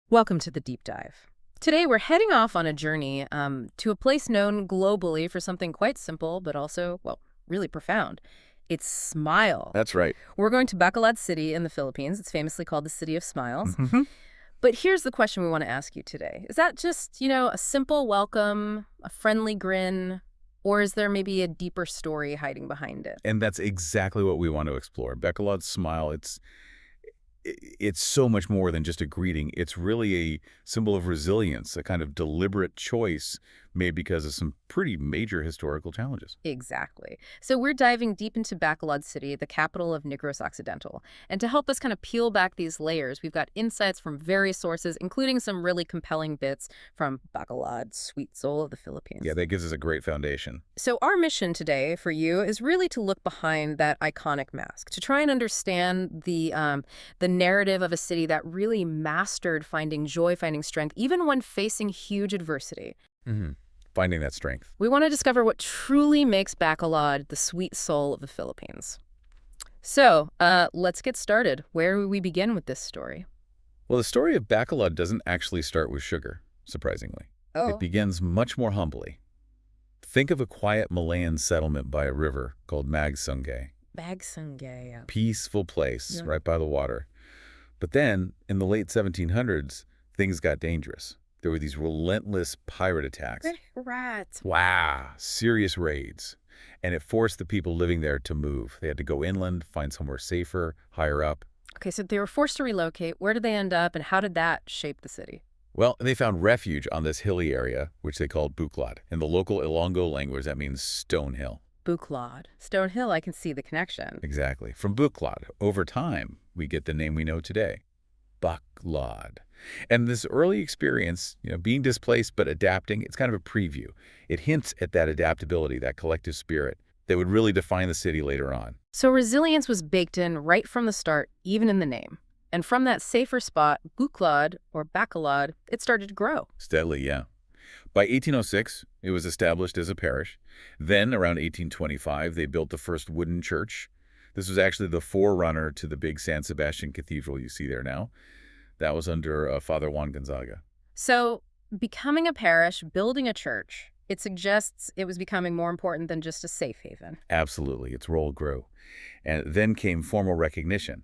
Welcome to the deep dive. Today we're heading off on a journey to a place known globally for something quite simple, but also, well, really profound. It's smile. That's right. We're going to Bacolod City in the Philippines. It's famously called the City of Smiles. Hmm. But here's the question we want to ask you today. Is that just, a simple welcome, a friendly grin, or is there maybe a deeper story hiding behind it? And that's exactly what we want to explore. Bacolod's smile, it's so much more than just a greeting. It's really a symbol of resilience, a kind of deliberate choice made because of some pretty major historical challenges. Exactly. So we're diving deep into Bacolod City, the capital of Negros Occidental. And to help us kind of peel back these layers, we've got insights from various sources, including some really compelling bits from Bacolod, sweet soul of the Philippines. Yeah, that gives us a great foundation. So our mission today for you is really to look behind that iconic mask, to try and understand the narrative of a city that really mastered finding joy, finding strength, even when facing huge adversity. Hmm. Finding that strength. We want to discover what truly makes Bacolod the sweet soul of the Philippines. So, let's get started. Where will we begin with this story? Well, the story of Bacolod doesn't actually start with sugar, surprisingly. Oh. It begins much more humbly. Think of a quiet Malayan settlement by a river called Magsungay. Magsungay. Peaceful place, Yeah. right by the water. But then, in the late 1700s, things got dangerous. There were these relentless pirate attacks. Rats. Wow, serious raids. And it forced the people living there to move. They had to go inland, find somewhere safer, higher up. Okay, so they were forced to relocate. Where did they end up, and how did that shape the city? Well, they found refuge on this hilly area, which they called Buklod. In the local Ilonggo language, that means stone hill. Buklod. Stone Hill, I can see the connection. Exactly. From Buklod, over time, we get the name we know today, Bacolod. And this early experience, being displaced but adapting, it's kind of a preview. It hints at that adaptability, that collective spirit that would really define the city later on. So resilience was baked in right from the start, even in the name. And from that safer spot, Buklod, or Bacolod, it started to grow. Steadily, yeah. By 1806, it was established as a parish. Then, around 1825, they built the first wooden church. This was actually the forerunner to the big San Sebastian Cathedral you see there now. That was under Father Juan Gonzaga. So becoming a parish, building a church, it suggests it was becoming more important than just a safe haven. Absolutely, its role grew. And then came formal recognition.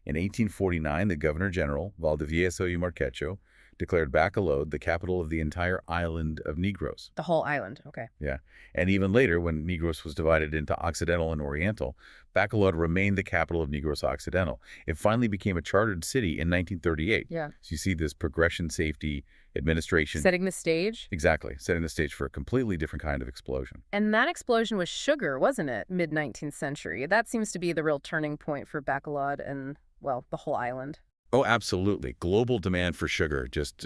In 1849, the Governor General, Valdivieso y Marquecho, declared Bacolod the capital of the entire island of Negros. The whole island, okay. Yeah. And even later, when Negros was divided into Occidental and Oriental, Bacolod remained the capital of Negros Occidental. It finally became a chartered city in 1938. Yeah. So you see this progression, safety, administration. Setting the stage. Exactly. Setting the stage for a completely different kind of explosion. And that explosion was sugar, wasn't it? Mid-19th century. That seems to be the real turning point for Bacolod and, well, the whole island. Oh, absolutely. Global demand for sugar just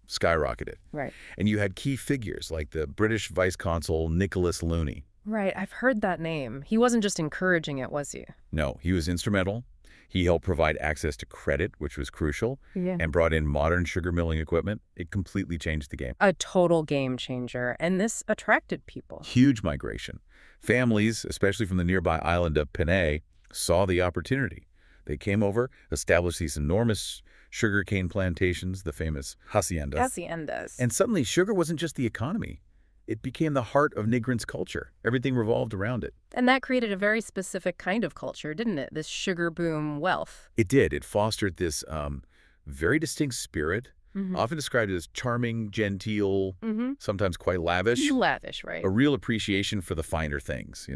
skyrocketed. Right. And you had key figures like the British Vice Consul Nicholas Looney. Right, I've heard that name. He wasn't just encouraging it, was he? No, he was instrumental. He helped provide access to credit, which was crucial, Yeah. and brought in modern sugar milling equipment. It completely changed the game. A total game changer, and this attracted people. Huge migration. Families, especially from the nearby island of Panay, saw the opportunity. They came over, established these enormous sugarcane plantations, the famous haciendas. Haciendas. And suddenly, sugar wasn't just the economy. It became the heart of Negrin's culture. Everything revolved around it. And that created a very specific kind of culture, didn't it? This sugar boom wealth. It did. It fostered this very distinct spirit, Mm-hmm. often described as charming, genteel, Mm-hmm. sometimes quite lavish. Lavish, right? A real appreciation for the finer things,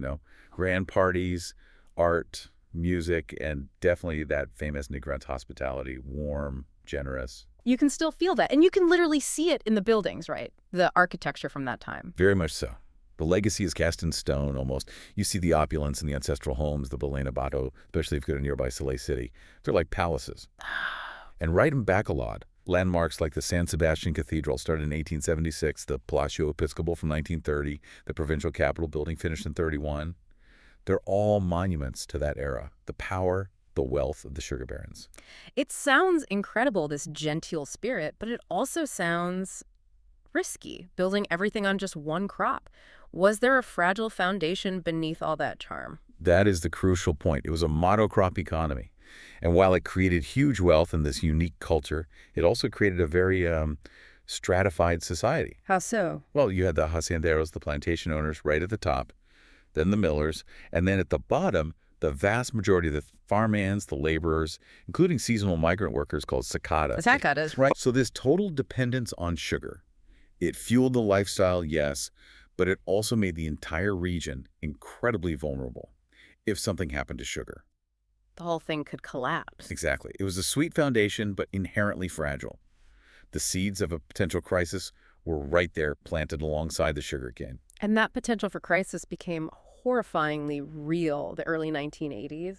grand parties, art, music, and definitely that famous Negrin's hospitality, warm, generous. You can still feel that. And you can literally see it in the buildings, right? The architecture from that time. Very much so. The legacy is cast in stone almost. You see the opulence in the ancestral homes, the Belena Bato, especially if you go to nearby Soleil City. They're like palaces. And right in Bacolod, landmarks like the San Sebastian Cathedral started in 1876, the Palacio Episcopal from 1930, the provincial capitol building finished in 31. They're all monuments to that era, the power, the wealth of the sugar barons. It sounds incredible, this genteel spirit, but it also sounds risky, building everything on just one crop. Was there a fragile foundation beneath all that charm? That is the crucial point. It was a monocrop economy. And while it created huge wealth in this unique culture, it also created a very stratified society. How so? Well, you had the hacienderos, the plantation owners, right at the top, then the millers, and then at the bottom, the vast majority of the farmhands, the laborers, including seasonal migrant workers called The cicadas. Sacadas. Right. So this total dependence on sugar, it fueled the lifestyle, yes, but it also made the entire region incredibly vulnerable if something happened to sugar. The whole thing could collapse. Exactly. It was a sweet foundation, but inherently fragile. The seeds of a potential crisis were right there, planted alongside the sugarcane. And that potential for crisis became horrifyingly real the early 1980s.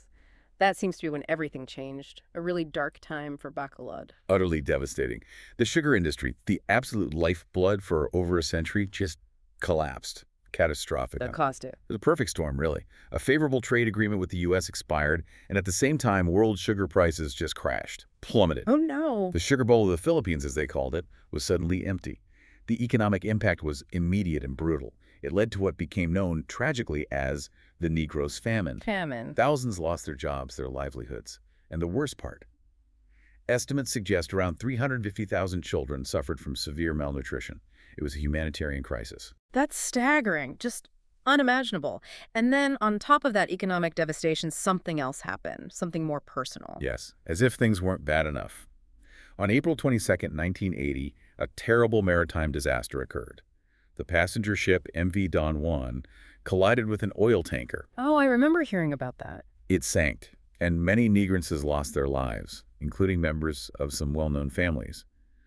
That seems to be when everything changed. A really dark time for Bacolod. Utterly devastating. The sugar industry, the absolute lifeblood for over a century, just collapsed. Catastrophic. That caused it. It was a perfect storm, really. A favorable trade agreement with the U.S. expired, and at the same time, world sugar prices just crashed, plummeted. Oh, no. The sugar bowl of the Philippines, as they called it, was suddenly empty. The economic impact was immediate and brutal. It led to what became known tragically as the Negros famine. Famine. Thousands lost their jobs, their livelihoods. And the worst part, estimates suggest around 350,000 children suffered from severe malnutrition. It was a humanitarian crisis. That's staggering. Just unimaginable. And then on top of that economic devastation, something else happened. Something more personal. Yes, as if things weren't bad enough. On April 22, 1980, a terrible maritime disaster occurred. The passenger ship MV Don Juan collided with an oil tanker. Oh, I remember hearing about that. It sank, and many Negrenses lost their lives, including members of some well-known families.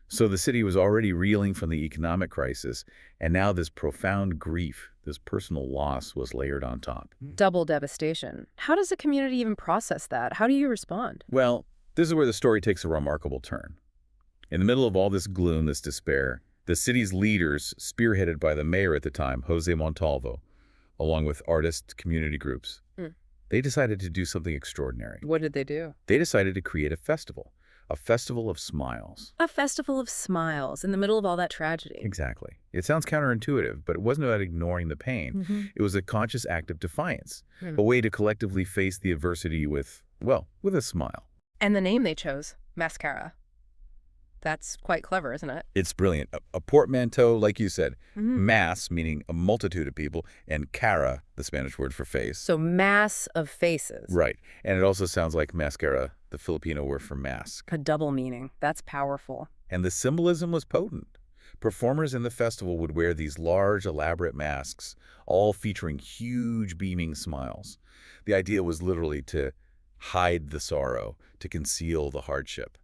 So the city was already reeling from the economic crisis, and now this profound grief, this personal loss, was layered on top. Double devastation. How does a community even process that? How do you respond? Well, this is where the story takes a remarkable turn. In the middle of all this gloom, this despair, the city's leaders, spearheaded by the mayor at the time, Jose Montalvo, along with artist community groups, they decided to do something extraordinary. What did they do? They decided to create a festival of smiles. A festival of smiles in the middle of all that tragedy. Exactly. It sounds counterintuitive, but it wasn't about ignoring the pain. It was a conscious act of defiance, a way to collectively face the adversity with, well, with a smile. And the name they chose, Mascara. That's quite clever, isn't it? It's brilliant. A portmanteau, like you said, mass, meaning a multitude of people, and cara, the Spanish word for face. So mass of faces. Right. And it also sounds like mascara, the Filipino word for mask. A double meaning. That's powerful. And the symbolism was potent. Performers in the festival would wear these large, elaborate masks, all featuring huge, beaming smiles. The idea was literally to hide the sorrow, to conceal the hardship.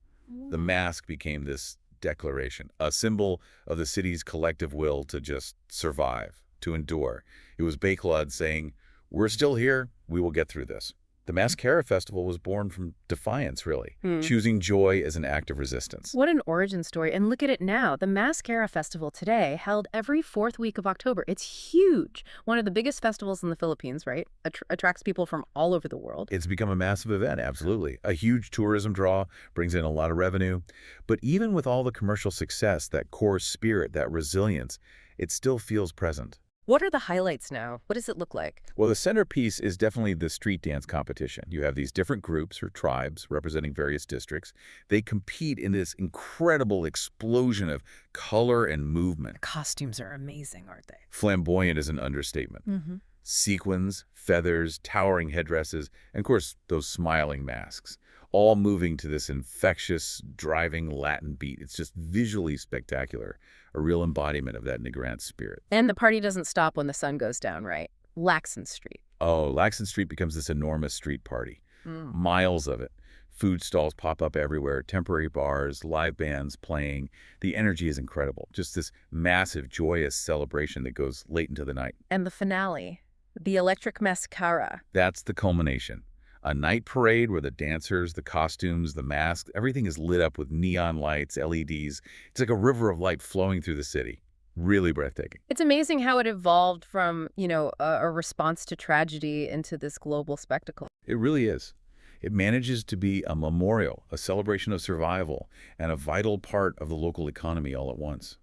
The mask became this declaration, a symbol of the city's collective will to just survive, to endure. It was Bacolod saying, "We're still here. We will get through this." The Mascara Festival was born from defiance, really, choosing joy as an act of resistance. What an origin story. And look at it now. The Mascara Festival today, held every fourth week of October. It's huge. One of the biggest festivals in the Philippines, right? Attracts people from all over the world. It's become a massive event, absolutely. A huge tourism draw, brings in a lot of revenue. But even with all the commercial success, that core spirit, that resilience, it still feels present. What are the highlights now? What does it look like? Well, the centerpiece is definitely the street dance competition. You have these different groups or tribes representing various districts. They compete in this incredible explosion of color and movement. Costumes are amazing, aren't they? Flamboyant is an understatement. Sequins, feathers, towering headdresses, and of course, those smiling masks, all moving to this infectious, driving Latin beat. It's just visually spectacular, a real embodiment of that Negrant spirit. And the party doesn't stop when the sun goes down, right? Laxon Street. Oh, Laxon Street becomes this enormous street party. Miles of it. Food stalls pop up everywhere, temporary bars, live bands playing. The energy is incredible. Just this massive, joyous celebration that goes late into the night. And the finale, the electric mascara. That's the culmination. A night parade where the dancers, the costumes, the masks, everything is lit up with neon lights, LEDs. It's like a river of light flowing through the city. Really breathtaking. It's amazing how it evolved from, a response to tragedy into this global spectacle. It really is. It manages to be a memorial, a celebration of survival, and a vital part of the local economy all at once.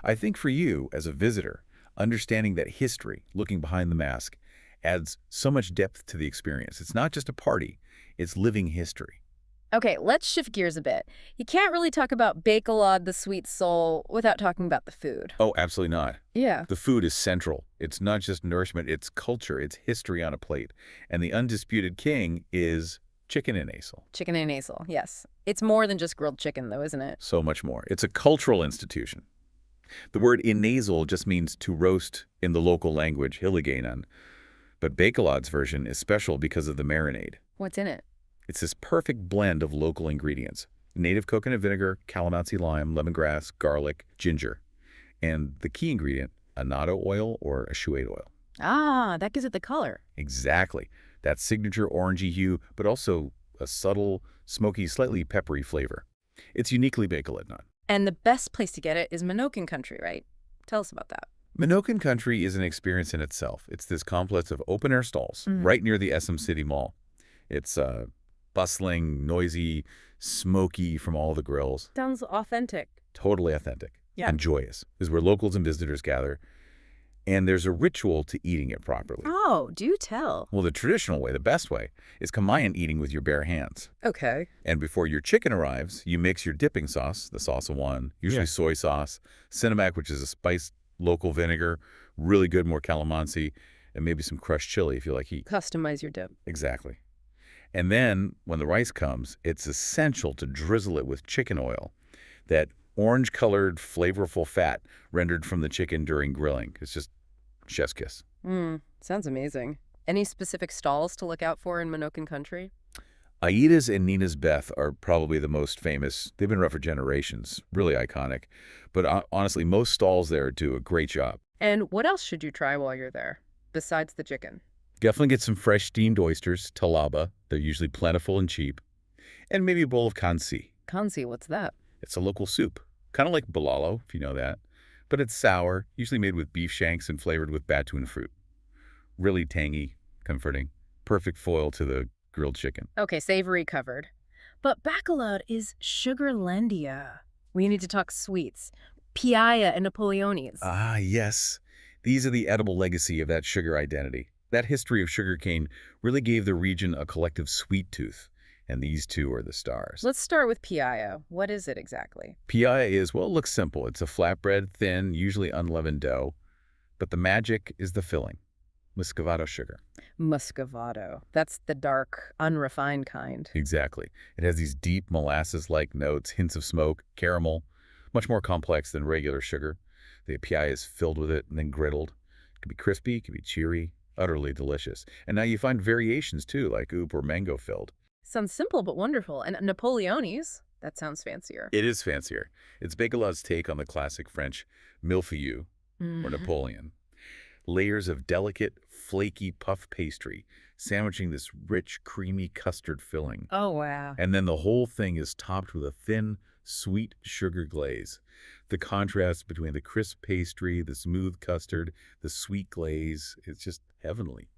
I think for you, as a visitor, understanding that history, looking behind the mask, adds so much depth to the experience. It's not just a party. It's living history. Okay, let's shift gears a bit. You can't really talk about Bacolod, the sweet soul, without talking about the food. Oh, absolutely not. Yeah. The food is central. It's not just nourishment, it's culture, it's history on a plate. And the undisputed king is chicken and nasal. Chicken and nasal, yes. It's more than just grilled chicken, though, isn't it? So much more. It's a cultural institution. The word inasal just means to roast in the local language, hiliganan. But Bacolod's version is special because of the marinade. What's in it? It's this perfect blend of local ingredients. Native coconut vinegar, calamansi lime, lemongrass, garlic, ginger. And the key ingredient, annatto oil or eschewette oil. Ah, that gives it the color. Exactly. That signature orangey hue, but also a subtle, smoky, slightly peppery flavor. It's uniquely Bacolod nut. And the best place to get it is Minocan country, right? Tell us about that. Minocan country is an experience in itself. It's this complex of open-air stalls right near the SM City Mall. It's bustling, noisy, smoky from all the grills. Sounds authentic. Totally authentic. Yeah. And joyous. This is where locals and visitors gather. And there's a ritual to eating it properly. Oh, do tell. Well, the traditional way, the best way, is Kamayan eating with your bare hands. Okay. And before your chicken arrives, you mix your dipping sauce, the salsa one, usually soy sauce, cinnamon, which is a spiced local vinegar, really good, more calamansi, and maybe some crushed chili if you like heat. Customize your dip. Exactly. And then, when the rice comes, it's essential to drizzle it with chicken oil, that orange-colored, flavorful fat rendered from the chicken during grilling. It's just chef's kiss. Sounds amazing. Any specific stalls to look out for in Minocan country? Aida's and Nina's Beth are probably the most famous. They've been around for generations, really iconic. But honestly, most stalls there do a great job. And what else should you try while you're there, besides the chicken? Definitely get some fresh steamed oysters, talaba. They're usually plentiful and cheap. And maybe a bowl of kansi. Kansi, what's that? It's a local soup, kind of like balalo, if you know that. But it's sour, usually made with beef shanks and flavored with batun fruit. Really tangy, comforting. Perfect foil to the grilled chicken. Okay, savory covered. But Bacolod is Sugarlandia. We need to talk sweets. Piaya and Napoleones. Ah, yes. These are the edible legacy of that sugar identity. That history of sugarcane really gave the region a collective sweet tooth, and these two are the stars. Let's start with piaya. What is it exactly? Piaya is, well, it looks simple. It's a flatbread, thin, usually unleavened dough, but the magic is the filling, muscovado sugar. Muscovado. That's the dark, unrefined kind. Exactly. It has these deep molasses-like notes, hints of smoke, caramel, much more complex than regular sugar. The piaya is filled with it and then griddled. It can be crispy, it can be cheery, utterly delicious. And now you find variations too, like oop or mango filled. Sounds simple but wonderful. And Napoleones? That sounds fancier. It is fancier. It's Bacolod's take on the classic French millefeuille, or Napoleon. Layers of delicate, flaky puff pastry, sandwiching this rich, creamy custard filling. Oh, wow. And then the whole thing is topped with a thin, sweet sugar glaze. The contrast between the crisp pastry, the smooth custard, the sweet glaze, it's just heavenly.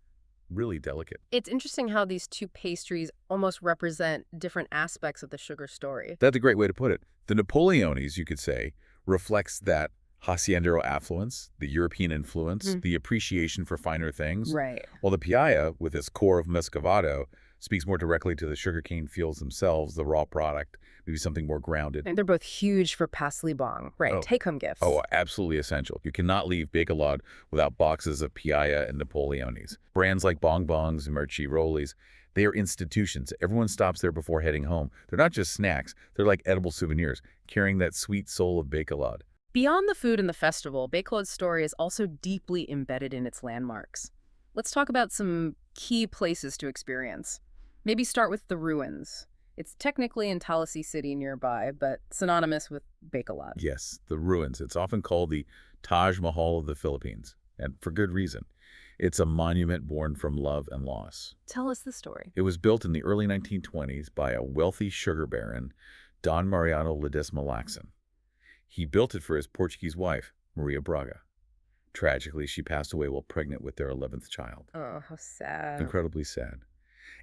Really delicate. It's interesting how these two pastries almost represent different aspects of the sugar story. That's a great way to put it. The Napoleones, you could say, reflects that haciendero affluence, the European influence, the appreciation for finer things. Right. While the piaya, with its core of muscovado, speaks more directly to the sugarcane fields themselves, the raw product, maybe something more grounded. And they're both huge for paslibong, right? Take-home gifts. Oh, absolutely essential. You cannot leave Bacolod without boxes of piaya and Napoleones. Brands like Bong Bongs and Merci Rollies, they are institutions. Everyone stops there before heading home. They're not just snacks. They're like edible souvenirs, carrying that sweet soul of Bacolod. Beyond the food and the festival, Bacolod's story is also deeply embedded in its landmarks. Let's talk about some key places to experience. Maybe start with the ruins. It's technically in Tallahassee City nearby, but synonymous with Bacolod. Yes, the ruins. It's often called the Taj Mahal of the Philippines, and for good reason. It's a monument born from love and loss. Tell us the story. It was built in the early 1920s by a wealthy sugar baron, Don Mariano Ledesma Lacson. He built it for his Portuguese wife, Maria Braga. Tragically, she passed away while pregnant with their 11th child. Oh, how sad. Incredibly sad.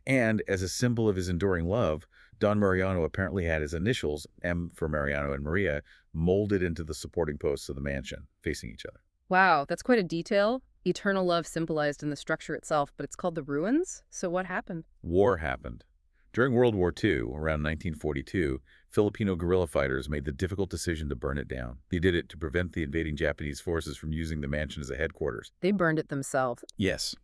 And as a symbol of his enduring love, Don Mariano apparently had his initials, M for Mariano and Maria, molded into the supporting posts of the mansion, facing each other. Wow, that's quite a detail. Eternal love symbolized in the structure itself, but it's called the ruins? So what happened? War happened. During World War II, around 1942, Filipino guerrilla fighters made the difficult decision to burn it down. They did it to prevent the invading Japanese forces from using the mansion as a headquarters. They burned it themselves. Yes.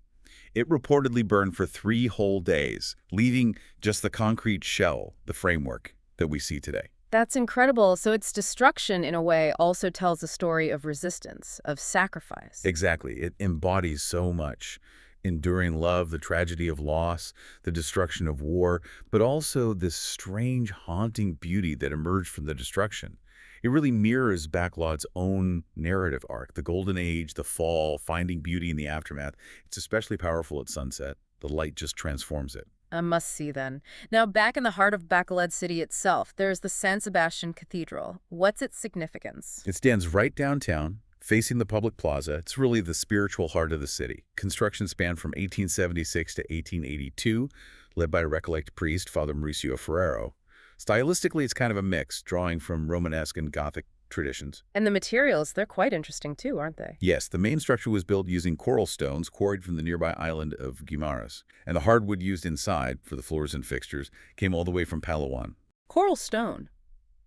It reportedly burned for 3 whole days, leaving just the concrete shell, the framework, that we see today. That's incredible. So its destruction, in a way, also tells a story of resistance, of sacrifice. Exactly. It embodies so much. Enduring love, the tragedy of loss, the destruction of war, but also this strange, haunting beauty that emerged from the destruction. It really mirrors Bacolod's own narrative arc, the golden age, the fall, finding beauty in the aftermath. It's especially powerful at sunset. The light just transforms it. A must-see, then. Now, back in the heart of Bacolod City itself, there's the San Sebastian Cathedral. What's its significance? It stands right downtown, facing the public plaza. It's really the spiritual heart of the city. Construction spanned from 1876 to 1882, led by a Recollected priest, Father Mauricio Ferrero. Stylistically, it's kind of a mix, drawing from Romanesque and Gothic traditions. And the materials, they're quite interesting too, aren't they? Yes, the main structure was built using coral stones quarried from the nearby island of Guimaras, and the hardwood used inside for the floors and fixtures came all the way from Palawan. Coral stone.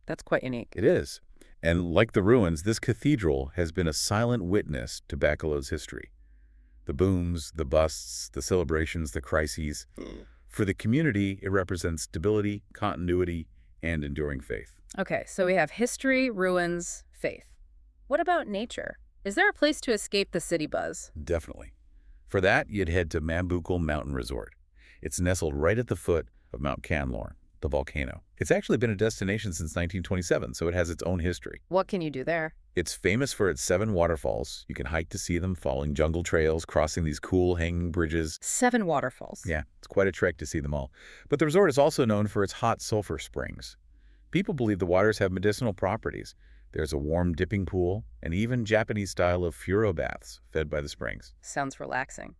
That's quite unique. It is. And like the ruins, this cathedral has been a silent witness to Bacolod's history. The booms, the busts, the celebrations, the crises. For the community, it represents stability, continuity, and enduring faith. Okay, so we have history, ruins, faith. What about nature? Is there a place to escape the city buzz? Definitely. For that, you'd head to Buklod Mountain Resort. It's nestled right at the foot of Mount Canlorn, the volcano. It's actually been a destination since 1927, so it has its own history. What can you do there? It's famous for its 7 waterfalls. You can hike to see them, following jungle trails, crossing these cool hanging bridges. 7 waterfalls. Yeah, it's quite a trek to see them all. But the resort is also known for its hot sulfur springs. People believe the waters have medicinal properties. There's a warm dipping pool, and even Japanese style of furo baths fed by the springs. Sounds relaxing.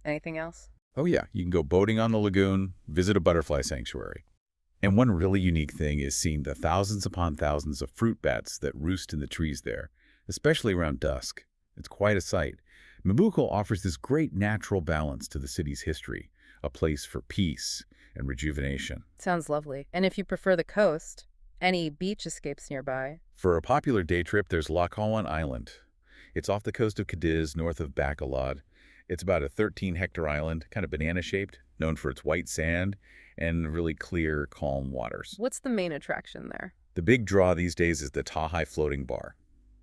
Anything else? Oh yeah, you can go boating on the lagoon, visit a butterfly sanctuary. And one really unique thing is seeing the thousands upon thousands of fruit bats that roost in the trees there, especially around dusk. It's quite a sight. Mabuco offers this great natural balance to the city's history, a place for peace and rejuvenation. Sounds lovely. And if you prefer the coast, any beach escapes nearby? For a popular day trip, there's Lacawan Island. It's off the coast of Cadiz, north of Bacolod. It's about a 13-hectare island, kind of banana-shaped, known for its white sand and really clear, calm waters. What's the main attraction there? The big draw these days is the Tahai Floating Bar.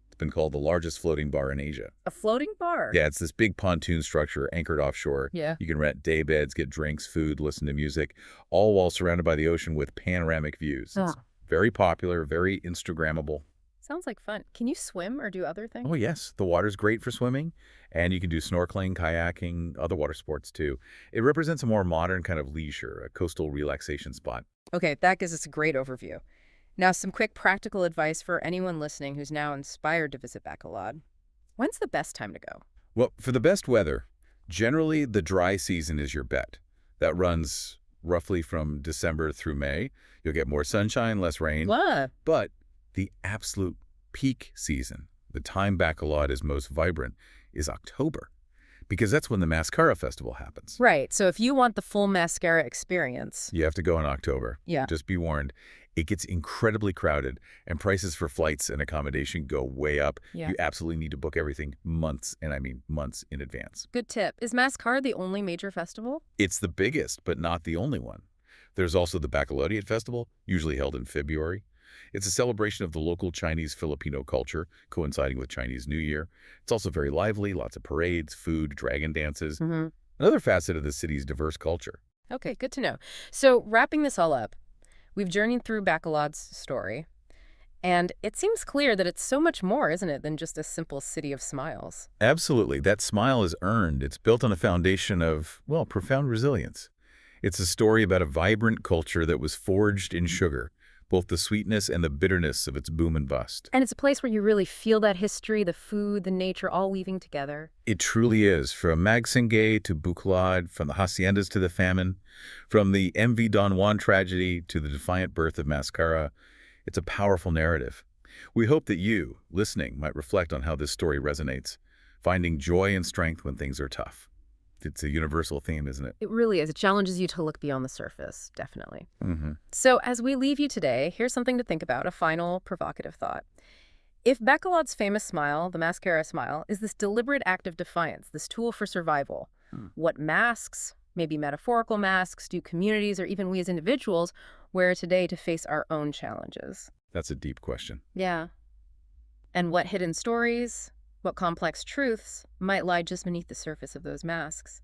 It's been called the largest floating bar in Asia. A floating bar? Yeah, it's this big pontoon structure anchored offshore. Yeah. You can rent day beds, get drinks, food, listen to music, all while surrounded by the ocean with panoramic views. It's very popular, very Instagrammable. Sounds like fun. Can you swim or do other things? Oh, yes. The water's great for swimming, and you can do snorkeling, kayaking, other water sports, too. It represents a more modern kind of leisure, a coastal relaxation spot. Okay, that gives us a great overview. Now, some quick practical advice for anyone listening who's now inspired to visit Bacolod. When's the best time to go? Well, for the best weather, generally the dry season is your bet. That runs roughly from December through May. You'll get more sunshine, less rain. What? But the absolute peak season, the time Bacolod is most vibrant, is October, because that's when the Mascara Festival happens. Right. So if you want the full mascara experience. You have to go in October. Yeah. Just be warned. It gets incredibly crowded, and prices for flights and accommodation go way up. Yeah. You absolutely need to book everything months, and I mean months in advance. Good tip. Is Mascara the only major festival? It's the biggest, but not the only one. There's also the Bacolodian Festival, usually held in February. It's a celebration of the local Chinese-Filipino culture, coinciding with Chinese New Year. It's also very lively, lots of parades, food, dragon dances. Another facet of the city's diverse culture. Okay, good to know. So wrapping this all up, we've journeyed through Bacolod's story, and it seems clear that it's so much more, isn't it, than just a simple city of smiles. Absolutely. That smile is earned. It's built on a foundation of, well, profound resilience. It's a story about a vibrant culture that was forged in sugar, both the sweetness and the bitterness of its boom and bust. And it's a place where you really feel that history, the food, the nature, all weaving together. It truly is. From Magsungay to Buklod, from the haciendas to the famine, from the MV Don Juan tragedy to the defiant birth of Mascara, it's a powerful narrative. We hope that you, listening, might reflect on how this story resonates, finding joy and strength when things are tough. It's a universal theme, isn't it? It really is. It challenges you to look beyond the surface, definitely. Mm-hmm. So as we leave you today, here's something to think about, a final provocative thought. If Bacolod's famous smile, the mascara smile, is this deliberate act of defiance, this tool for survival, what masks, maybe metaphorical masks, do communities or even we as individuals wear today to face our own challenges? That's a deep question. Yeah. And what hidden stories, what complex truths might lie just beneath the surface of those masks?